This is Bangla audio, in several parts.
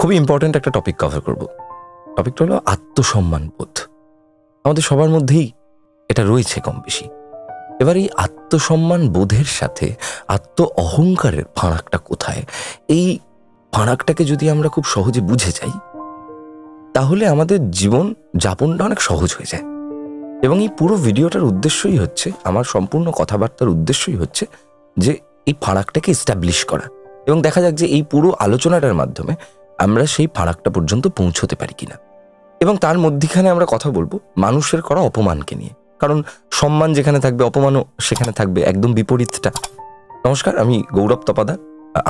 খুবই ইম্পর্ট্যান্ট একটা টপিক কভার করব। টপিকটা হলো আত্মসম্মান বোধ। আমাদের সবার মধ্যেই এটা রয়েছে কম বেশি। এবার এই আত্মসম্মান বোধের সাথে আত্ম অহংকারের ফারাকটা কোথায়, এই ফারাকটাকে যদি আমরা খুব সহজে বুঝে যাই তাহলে আমাদের জীবন যাপনটা অনেক সহজ হয়ে যায়। এবং এই পুরো ভিডিওটার উদ্দেশ্যই হচ্ছে, আমার সম্পূর্ণ কথাবার্তার উদ্দেশ্যই হচ্ছে যে এই ফারাকটাকে এস্টাবলিশ করা এবং দেখা যাক যে এই পুরো আলোচনাটার মাধ্যমে আমরা সেই ফারাকটা পর্যন্ত পৌঁছতে পারি কিনা। এবং তার মধ্যখানে আমরা কথা বলবো মানুষের করা অপমানকে নিয়ে, কারণ সম্মান যেখানে থাকবে অপমানও সেখানে থাকবে, একদম বিপরীতটা। নমস্কার, আমি গৌরব তপাদার।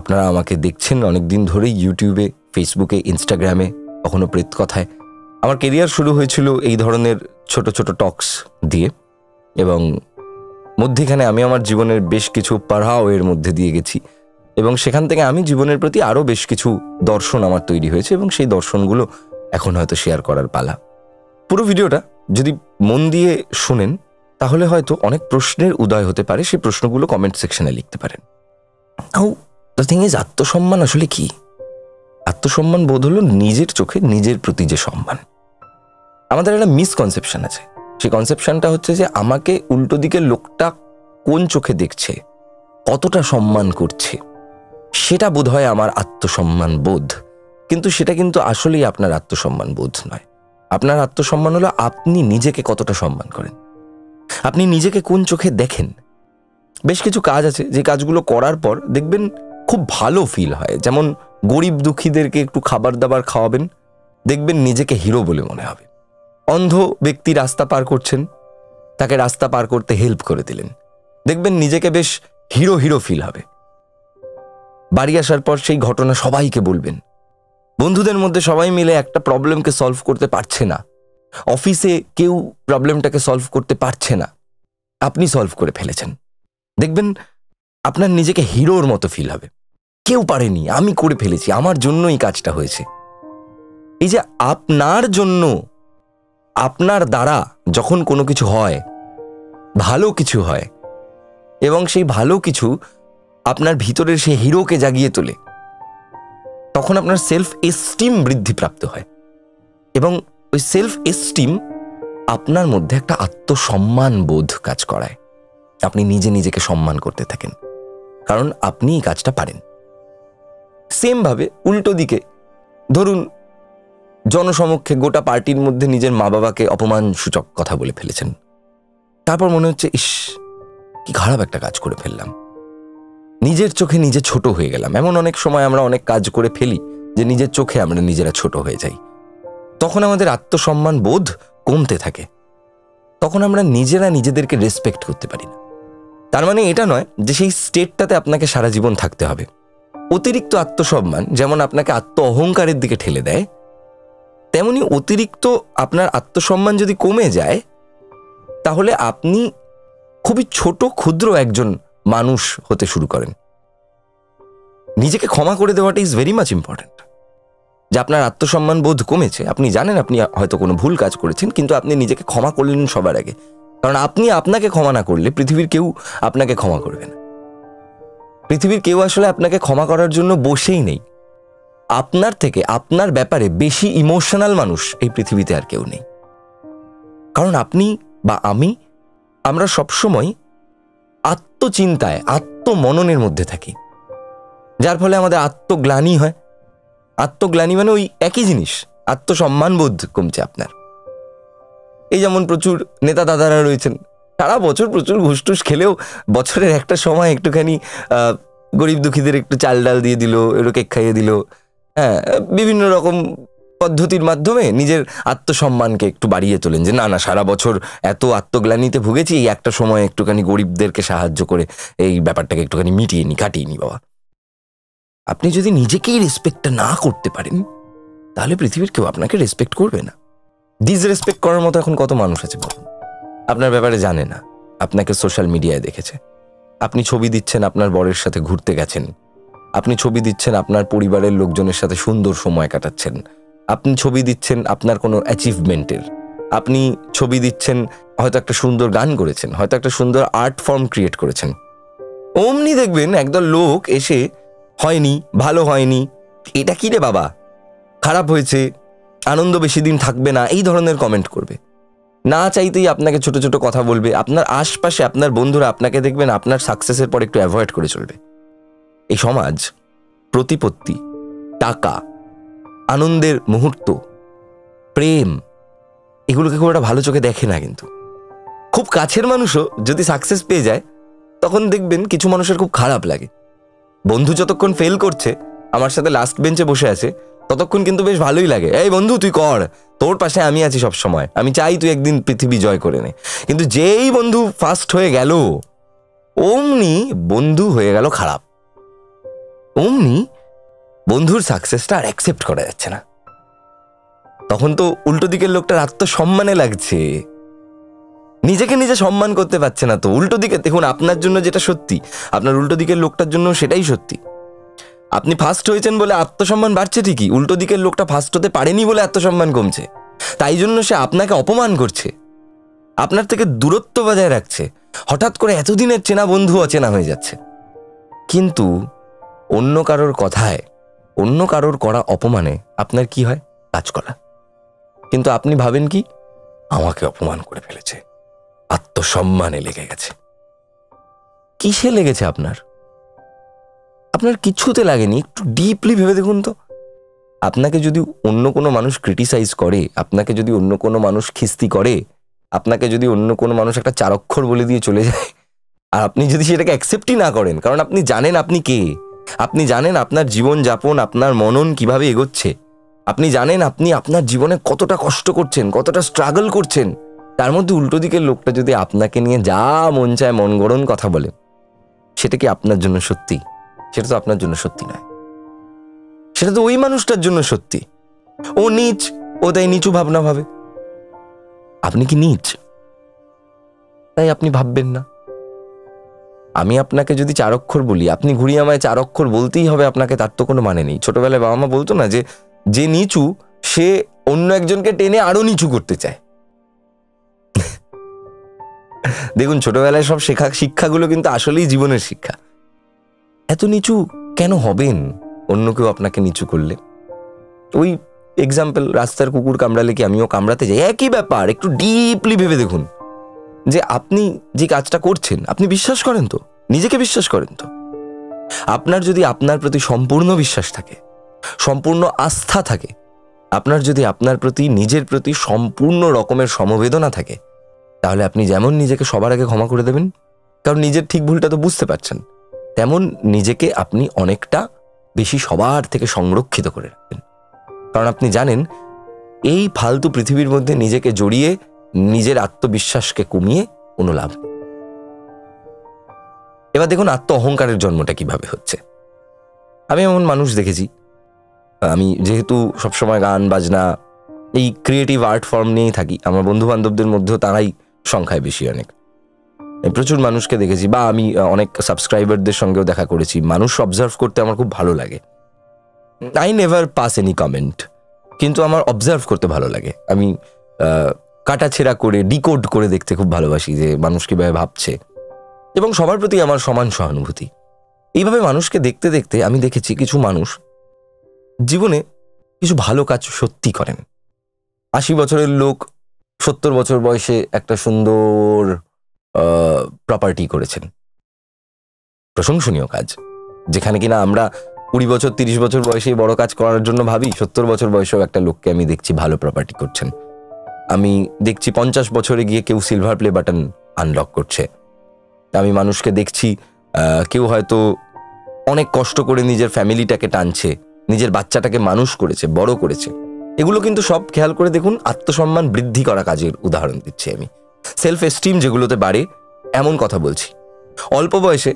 আপনারা আমাকে দেখছেন অনেকদিন ধরেই ইউটিউবে, ফেসবুকে, ইনস্টাগ্রামে, কখনো প্রেত কথায়। আমার কেরিয়ার শুরু হয়েছিল এই ধরনের ছোট ছোট টক্স দিয়ে এবং মধ্যখানে আমি আমার জীবনের বেশ কিছু পাড়াও এর মধ্যে দিয়ে গেছি এবং সেখান থেকে আমি জীবনের প্রতি আরও বেশ কিছু দর্শন আমার তৈরি হয়েছে এবং সেই দর্শনগুলো এখন হয়তো শেয়ার করার পালা। পুরো ভিডিওটা যদি মন দিয়ে শোনেন তাহলে হয়তো অনেক প্রশ্নের উদয় হতে পারে, সেই প্রশ্নগুলো কমেন্ট সেকশনে লিখতে পারেন। দ্য থিং ইজ, আত্মসম্মান আসলে কি? আত্মসম্মান বোধ হলো নিজের চোখে নিজের প্রতি যে সম্মান। আমাদের একটা মিসকনসেপশন আছে, সেই কনসেপশনটা হচ্ছে যে আমাকে উল্টো দিকের লোকটা কোন চোখে দেখছে, কতটা সম্মান করছে, সেটা বোধ হয় আমার আত্মসম্মান বোধ। কিন্তু সেটা কিন্তু আসলেই আপনার আত্মসম্মান বোধ নয়। আপনার আত্মসম্মান হলো আপনি নিজেকে কতটা সম্মান করেন, আপনি নিজেকে কোন চোখে দেখেন। বেশ কিছু কাজ আছে যে কাজগুলো করার পর দেখবেন খুব ভালো ফিল হয়, যেমন গরিব দুঃখীদেরকে একটু খাবার দাবার খাওয়াবেন, দেখবেন নিজেকে হিরো বলে মনে হবে। অন্ধ ব্যক্তি রাস্তা পার করছেন, তাকে রাস্তা পার করতে হেল্প করে দিলেন, দেখবেন নিজেকে বেশ হিরো হিরো ফিল হবে। বাড়ি আসার পর সেই ঘটনা সবাইকে বলবেন। বন্ধুদের মধ্যে সবাই মিলে একটা প্রবলেমকে সলভ করতে পারছে না, অফিসে কেউ প্রবলেমটাকে সলভ করতে পারছে না, আপনি সলভ করে ফেলেছেন, দেখবেন আপনার নিজেকে হিরোর মতো ফিল হবে। কেউ পারেনি, আমি করে ফেলেছি, আমার জন্য এই কাজটা হয়েছে। এই যে আপনার জন্য, আপনার দ্বারা যখন কোনো কিছু হয়, ভালো কিছু হয় এবং সেই ভালো কিছু আপনার ভিতরের সেই হিরোকে জাগিয়ে তোলে, তখন আপনার সেলফ এস্টিম বৃদ্ধিপ্রাপ্ত হয় এবং ওই সেলফ এস্টিম আপনার মধ্যে একটা আত্মসম্মান বোধ কাজ করায়। আপনি নিজে নিজেকে সম্মান করতে থাকেন কারণ আপনি এই কাজটা পারেন। সেম ভাবে উল্টো দিকে ধরুন জনসমক্ষে গোটা পার্টির মধ্যে নিজের মা বাবাকে অপমান সূচক কথা বলে ফেলেছেন, তারপর মনে হচ্ছে ইস কি খারাপ একটা কাজ করে ফেললাম, নিজের চোখে নিজে ছোট হয়ে গেলাম। এমন অনেক সময় আমরা অনেক কাজ করে ফেলি যে নিজের চোখে আমরা নিজেরা ছোট হয়ে যাই। তখন আমাদের আত্মসম্মান বোধ কমতে থাকে, তখন আমরা নিজেরা নিজেদেরকে রেসপেক্ট করতে পারি না। তার মানে এটা নয় যে সেই স্টেটটাতে আপনাকে সারা জীবন থাকতে হবে। অতিরিক্ত আত্মসম্মান যেমন আপনাকে আত্ম অহংকারের দিকে ঠেলে দেয়, তেমনি অতিরিক্ত আপনার আত্মসম্মান যদি কমে যায় তাহলে আপনি খুবই ছোট ক্ষুদ্র একজন মানুষ হতে শুরু করেন। নিজেকে ক্ষমা করে দেওয়াটা ইজ ভেরি মাচ ইম্পর্ট্যান্ট। যে আপনার আত্মসম্মান বোধ কমেছে, আপনি জানেন আপনি হয়তো কোনো ভুল কাজ করেছেন, কিন্তু আপনি নিজেকে ক্ষমা করলেন সবার আগে, কারণ আপনি আপনাকে ক্ষমা না করলে পৃথিবীর কেউ আপনাকে ক্ষমা করবে না। পৃথিবীর কেউ আসলে আপনাকে ক্ষমা করার জন্য বসেই নেই। আপনার থেকে আপনার ব্যাপারে বেশি ইমোশনাল মানুষ এই পৃথিবীতে আর কেউ নেই। কারণ আপনি বা আমরা সবসময় আত্মচিন্তায়, আত্মমননের মধ্যে থাকি, যার ফলে আমাদের আত্মগ্লানি হয়। আত্মগ্লানি মানে ওই একই জিনিস, আত্মসম্মান বোধ কমছে আপনার। এই যেমন প্রচুর নেতা দাদারা রয়েছেন, সারা বছর প্রচুর ঘুষটুস খেলেও বছরের একটা সময় একটুখানি গরিব দুঃখীদের একটু চাল ডাল দিয়ে দিল, একটু কেক খাইয়ে দিল, হ্যাঁ, বিভিন্ন রকম পদ্ধতির মাধ্যমে নিজের আত্মসম্মানকে একটু বাড়িয়ে তোলেন যে না না সারা বছর এত আত্মগ্লানিতে ভুগেছি, এই একটা সময় একটুখানি গরিবদেরকে সাহায্য করে এই ব্যাপারটাকে একটুখানি কাটিয়ে নি বাবা। আপনি যদি নিজেকেই রেসপেক্টটা না করতে পারেন তাহলে পৃথিবীর কেউ আপনাকে রেসপেক্ট করবে না। ডিসরেসপেক্ট করার মতো এখন কত মানুষ আছে বলুন? আপনার ব্যাপারে জানে না, আপনাকে সোশ্যাল মিডিয়ায় দেখেছে, আপনি ছবি দিচ্ছেন আপনার বরের সাথে ঘুরতে গেছেন, আপনি ছবি দিচ্ছেন আপনার পরিবারের লোকজনের সাথে সুন্দর সময় কাটাচ্ছেন, আপনি ছবি দিচ্ছেন আপনার কোনো অ্যাচিভমেন্টের, আপনি ছবি দিচ্ছেন হয়তো একটা সুন্দর গান করেছেন, হয়তো একটা সুন্দর আর্ট ফর্ম ক্রিয়েট করেছেন। অমনি দেখবেন একদল লোক এসে হয়নি, ভালো হয়নি, এটা কি রে বাবা, খারাপ হয়েছে, আনন্দ বেশি দিন থাকবে না, এই ধরনের কমেন্ট করবে। না চাইতেই আপনাকে ছোট ছোট কথা বলবে। আপনার আশপাশে আপনার বন্ধুরা আপনাকে দেখবেন আপনার সাকসেসের পর একটু অ্যাভয়েড করে চলবে। এই সমাজ প্রতিপত্তি, টাকা, আনন্দের মুহূর্ত, প্রেম, এগুলোকে খুব একটা ভালো চোখে দেখে না। কিন্তু খুব কাছের মানুষও যদি সাকসেস পেয়ে যায় তখন দেখবেন কিছু মানুষের খুব খারাপ লাগে। বন্ধু যতক্ষণ ফেল করছে, আমার সাথে লাস্ট বেঞ্চে বসে আছে, ততক্ষণ কিন্তু বেশ ভালোই লাগে। এই বন্ধু তুই কর, তোর পাশে আমি আছি সব সময়, আমি চাই তুই একদিন পৃথিবী জয় করে নে। কিন্তু যেই বন্ধু ফার্স্ট হয়ে গেল, অমনি বন্ধু হয়ে গেল খারাপ। অমনি বন্ধুর সাকসেসটা আর অ্যাকসেপ্ট করা যাচ্ছে না। তখন তো উল্টো দিকের লোকটার আত্মসম্মানে লাগছে, নিজেকে নিজে সম্মান করতে পারছে না। তো উল্টো দিকে দেখুন, আপনার জন্য যেটা সত্যি, আপনার উল্টো দিকের লোকটার জন্য সেটাই সত্যি। আপনি ফার্স্ট হয়েছেন বলে আত্মসম্মান বাড়ছে ঠিকই, উল্টো দিকের লোকটা ফার্স্ট হতে পারেনি বলে আত্মসম্মান কমছে। তাই জন্য সে আপনাকে অপমান করছে, আপনার থেকে দূরত্ব বজায় রাখছে। হঠাৎ করে এতদিনের চেনা বন্ধু অচেনা হয়ে যাচ্ছে। কিন্তু অন্য কারোর কথায়, অন্য কারোর করা অপমানে আপনার কি হয়? কাজ করা। কিন্তু আপনি ভাবেন কি, আমাকে অপমান করে ফেলেছে, আত্মসম্মানে লেগে গেছে। কিসে লেগেছে আপনার? আপনার কিছুতে লাগেনি। একটু ডিপলি ভেবে দেখুন তো। আপনাকে যদি অন্য কোনো মানুষ ক্রিটিসাইজ করে, আপনাকে যদি অন্য কোনো মানুষ খিস্তি করে, আপনাকে যদি অন্য কোনো মানুষ একটা চারক্ষর বলে দিয়ে চলে যায়, আর আপনি যদি সেটাকে অ্যাকসেপ্টই না করেন, কারণ আপনি জানেন আপনি কে, আপনি জানেন আপনার জীবনযাপন, আপনার মনন কিভাবে এগোচ্ছে, আপনি জানেন আপনি আপনার জীবনে কতটা কষ্ট করছেন, কতটা স্ট্রাগল করছেন, তার মধ্যে উল্টো দিকের লোকটা যদি আপনাকে নিয়ে যা মন চায় মন গড়ন কথা বলে, সেটা কি আপনার জন্য সত্যি? সেটা তো আপনার জন্য সত্যি নয়, সেটা তো ওই মানুষটার জন্য সত্যি। ও নীচ, ও তাই নিচু ভাবনা ভাবে। আপনি কি নীচ? তাই আপনি ভাববেন না। আমি আপনাকে যদি চার অক্ষর বলি, আপনি ঘুরিয়ে আমায় চার অক্ষর বলতেই হবে আপনাকে, তার তো কোনো মানে নেই। ছোটবেলায় বাবা মা বলতো না যে নিচু সে অন্য একজনকে টেনে আরো নিচু করতে চায়। দেখুন, ছোটবেলায় সব শিক্ষাগুলো কিন্তু আসলেই জীবনের শিক্ষা। এত নিচু কেন হবেন অন্য কেউ আপনাকে নিচু করলে? ওই এক্সাম্পল, রাস্তার কুকুর কামড়ালে কি আমিও কামড়াতে যাই? একই ব্যাপার। একটু ডিপলি ভেবে দেখুন যে আপনি যে কাজটা করছেন, আপনি বিশ্বাস করেন তো? নিজেকে বিশ্বাস করেন তো? আপনার যদি আপনার প্রতি সম্পূর্ণ বিশ্বাস থাকে, সম্পূর্ণ আস্থা থাকে, আপনার যদি আপনার প্রতি, নিজের প্রতি সম্পূর্ণ রকমের সমবেদনা থাকে, তাহলে আপনি যেমন নিজেকে সবার আগে ক্ষমা করে দেবেন, কারণ নিজের ঠিক ভুলটা তো বুঝতে পারছেন, তেমন নিজেকে আপনি অনেকটা বেশি সবার থেকে সংরক্ষিত করে রাখবেন। কারণ আপনি জানেন এই ফালতু পৃথিবীর মধ্যে নিজেকে জড়িয়ে নিজের আত্মবিশ্বাসকে কমিয়ে কোনো লাভ নেই। এবার দেখুন আত্ম অহংকারের জন্মটা কিভাবে হচ্ছে। আমি এমন মানুষ দেখেছি, আমি যেহেতু সবসময় গান বাজনা, এই ক্রিয়েটিভ আর্ট ফর্ম নিয়েই থাকি, আমার বন্ধু বান্ধবদের মধ্যেও তারাই সংখ্যায় বেশি অনেক। প্রচুর মানুষকে দেখেছি, বা আমি অনেক সাবস্ক্রাইবারদের সঙ্গেও দেখা করেছি। মানুষ অবজার্ভ করতে আমার খুব ভালো লাগে। I never pass any comment, কিন্তু আমার অবজার্ভ করতে ভালো লাগে। আমি কাটাছেড়া করে ডিকোড করে দেখতে খুব ভালোবাসি যে মানুষ কিভাবে ভাবছে, এবং সবার প্রতি আমার সমান সহানুভূতি। এইভাবে মানুষকে দেখতে দেখতে আমি দেখেছি কিছু মানুষ জীবনে কিছু ভালো কাজ সত্যি করেন। 80 বছরের লোক 70 বছর বয়সে একটা সুন্দর প্রপার্টি করেছেন, প্রশংসনীয় কাজ। যেখানে কিনা আমরা 20 বছর 30 বছর বয়সে বড় কাজ করার জন্য ভাবি, 70 বছর বয়সেও একটা লোককে আমি দেখছি ভালো প্রপার্টি করছেন। আমি দেখছি 50 বছরে গিয়ে কেউ সিলভার প্লে বাটন আনলক করছে। আমি মানুষকে দেখছি কেউ হয়তো অনেক কষ্ট করে নিজের ফ্যামিলিটাকে টানছে, নিজের বাচ্চাটাকে মানুষ করেছে, বড় করেছে। এগুলো কিন্তু সব খেয়াল করে দেখুন আত্মসম্মান বৃদ্ধি করা কাজের উদাহরণ দিচ্ছি আমি। সেলফ এস্টিম যেগুলোতে বাড়ে এমন কথা বলছি। অল্প বয়সে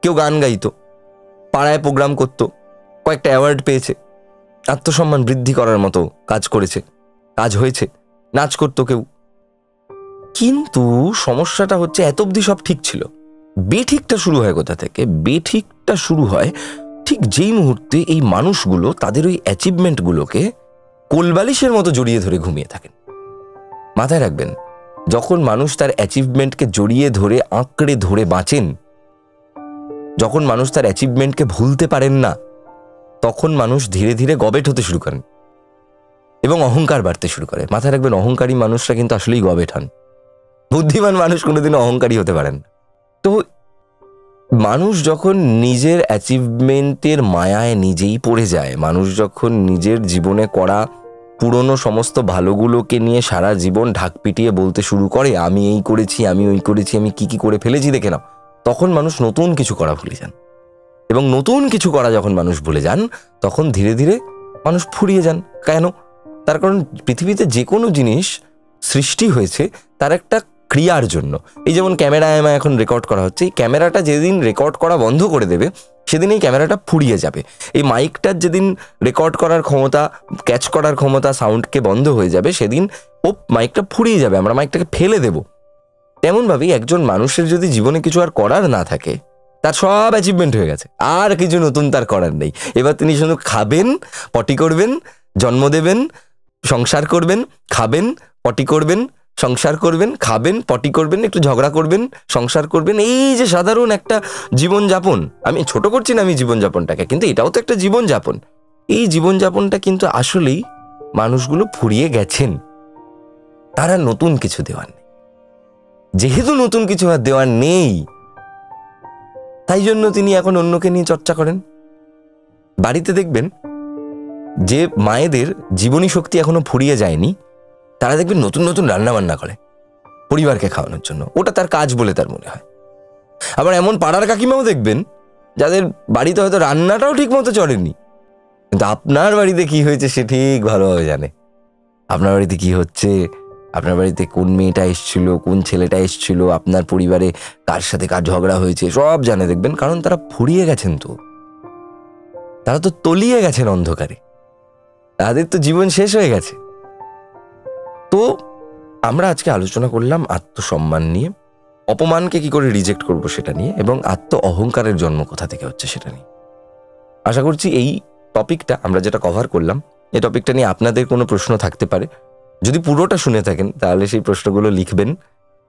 কেউ গান গাইতো, পাড়ায় প্রোগ্রাম করতো, কয়েকটা অ্যাওয়ার্ড পেয়েছে, আত্মসম্মান বৃদ্ধি করার মতো কাজ করেছে, কাজ হয়েছে, নাচ করতো কেউ। কিন্তু সমস্যাটা হচ্ছে এত অবধি সব ঠিক ছিল। বেঠিকটা শুরু হয় কোথা থেকে? বেঠিকটা শুরু হয় ঠিক যেই মুহূর্তে এই মানুষগুলো তাদের ওই অ্যাচিভমেন্টগুলোকে কোলবালিশের মতো জড়িয়ে ধরে ঘুমিয়ে থাকেন। মাথায় রাখবেন, যখন মানুষ তার অ্যাচিভমেন্টকে জড়িয়ে ধরে আঁকড়ে ধরে বাঁচেন, যখন মানুষ তার অ্যাচিভমেন্টকে ভুলতে পারেন না, তখন মানুষ ধীরে ধীরে গবেট হতে শুরু করেন। এবং অহংকার বাড়তে শুরু করে। মাথায় রাখবেন, অহংকারী মানুষরা কিন্তু আসলেই গবেট হন। বুদ্ধিমান মানুষ কোনোদিনও অহংকারী হতে পারেন না। তো মানুষ যখন নিজের অ্যাচিভমেন্টের মায়ায় নিজেই পড়ে যায়, মানুষ যখন নিজের জীবনে করা পুরনো সমস্ত ভালোগুলোকে নিয়ে সারা জীবন ঢাক পিটিয়ে বলতে শুরু করে, আমি এই করেছি, আমি ওই করেছি, আমি কি করে ফেলেছি দেখে নাও, তখন মানুষ নতুন কিছু করা ভুলে যান। এবং নতুন কিছু করা যখন মানুষ ভুলে যান, তখন ধীরে ধীরে মানুষ ফুরিয়ে যান। কেন? তার কারণ পৃথিবীতে যে কোনো জিনিস সৃষ্টি হয়েছে তার একটা ক্রিয়ার জন্য। এই যেমন ক্যামেরায় আমার এখন রেকর্ড করা হচ্ছে, এই ক্যামেরাটা যেদিন রেকর্ড করা বন্ধ করে দেবে সেদিন এই ক্যামেরাটা ফুরিয়ে যাবে। এই মাইকটার যেদিন রেকর্ড করার ক্ষমতা, ক্যাচ করার ক্ষমতা, সাউন্ডকে বন্ধ হয়ে যাবে, সেদিন মাইকটা ফুরিয়ে যাবে, আমরা মাইকটাকে ফেলে দেব। তেমনভাবেই একজন মানুষের যদি জীবনে কিছু আর করার না থাকে, তার সব অ্যাচিভমেন্ট হয়ে গেছে, আর কিছু নতুন তার করার নেই। এবার তিনি শুধু খাবেন, পটি করবেন, জন্ম দেবেন, সংসার করবেন, খাবেন, পটি করবেন, সংসার করবেন, খাবেন, পটি করবেন, একটু ঝগড়া করবেন, সংসার করবেন। এই যে সাধারণ একটা জীবনযাপন, আমি ছোট করছি না আমি জীবনযাপনটাকে, কিন্তু এটাও তো একটা জীবনযাপন। এই জীবনযাপনটা কিন্তু আসলেই মানুষগুলো ফুরিয়ে গেছেন। তারা নতুন কিছু দেওয়ার নেই। যেহেতু নতুন কিছু আর দেওয়ার নেই, তাই জন্য তিনি এখন অন্যকে নিয়ে চর্চা করেন। বাড়িতে দেখবেন যে মায়েদের জীবনী শক্তি এখনো ফুরিয়ে যায়নি, তারা দেখবেন নতুন নতুন রান্না বান্না করে পরিবারকে খাওয়ানোর জন্য, ওটা তার কাজ বলে তার মনে হয়। আবার এমন পাড়ার কাকিমাও দেখবেন যাদের বাড়িতে হয়তো রান্নাটাও ঠিক মতো চড়েনি, কিন্তু আপনার বাড়িতে কি হয়েছে সে ঠিক ভালোভাবে জানে। আপনার বাড়িতে কি হচ্ছে, আপনার বাড়িতে কোন মেয়েটা এসছিল, কোন ছেলেটা এসছিল, আপনার পরিবারে কার সাথে কার ঝগড়া হয়েছে, সব জানে। দেখবেন, কারণ তারা ফুরিয়ে গেছেন, তো তারা তো তলিয়ে গেছেন অন্ধকারে, তাদের তো জীবন শেষ হয়ে গেছে। তো আমরা আজকে আলোচনা করলাম আত্মসম্মান নিয়ে, অপমানকে কি করে রিজেক্ট করব সেটা নিয়ে, এবং আত্ম অহংকারের জন্ম কোথা থেকে হচ্ছে সেটা নিয়ে। আশা করছি এই টপিকটা আমরা যেটা কভার করলাম, এই টপিকটা নিয়ে আপনাদের কোনো প্রশ্ন থাকতে পারে। যদি পুরোটা শুনে থাকেন তাহলে সেই প্রশ্নগুলো লিখবেন।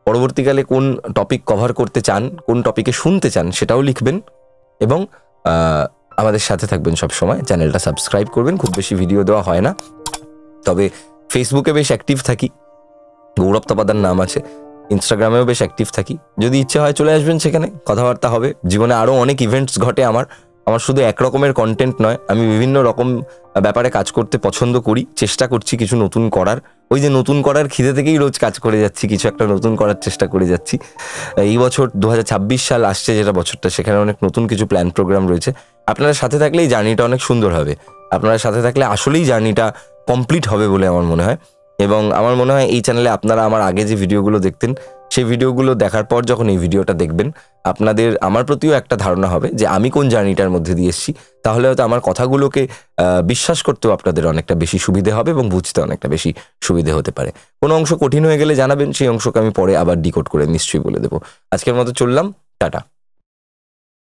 পরবর্তীকালে কোন টপিক কভার করতে চান, কোন টপিকে শুনতে চান সেটাও লিখবেন, এবং আমাদের সাথে থাকবেন সব সময়। চ্যানেলটা সাবস্ক্রাইব করবেন। খুব বেশি ভিডিও দেওয়া হয় না, তবে ফেসবুকে বেশ অ্যাক্টিভ থাকি, গৌরব তপাদার নাম আছে। ইনস্টাগ্রামেও বেশ অ্যাক্টিভ থাকি। যদি ইচ্ছে হয় চলে আসবেন, সেখানে কথাবার্তা হবে। জীবনে আরও অনেক ইভেন্টস ঘটে আমার শুধু এক রকমের কন্টেন্ট নয়, আমি বিভিন্ন রকম ব্যাপারে কাজ করতে পছন্দ করি, চেষ্টা করছি কিছু নতুন করার। ওই যে নতুন করার খিদে থেকেই রোজ কাজ করে যাচ্ছি, কিছু একটা নতুন করার চেষ্টা করে যাচ্ছি। এই বছর 2026 সাল আসছে, যেটা বছরটা, সেখানে অনেক নতুন কিছু প্ল্যান প্রোগ্রাম রয়েছে। আপনারা সাথে থাকলে এই জার্নিটা অনেক সুন্দর হবে। আপনারা সাথে থাকলে আসলেই জার্নিটা কমপ্লিট হবে বলে আমার মনে হয়। এবং আমার মনে হয় এই চ্যানেলে আপনারা আমার আগে যে ভিডিওগুলো দেখতেন, সেই ভিডিওগুলো দেখার পর যখন এই ভিডিওটা দেখবেন, আপনাদের আমার প্রতিও একটা ধারণা হবে যে আমি কোন জার্নিটার মধ্যে দিয়ে এসেছি। তাহলে হয়তো আমার কথাগুলোকে বিশ্বাস করতেও আপনাদের অনেকটা বেশি সুবিধে হবে, এবং বুঝতে অনেকটা বেশি সুবিধে হতে পারে। কোনো অংশ কঠিন হয়ে গেলে জানাবেন, সেই অংশকে আমি পরে আবার ডিকোড করে নিশ্চয়ই বলে দেবো। আজকের মতো চললাম, টাটা।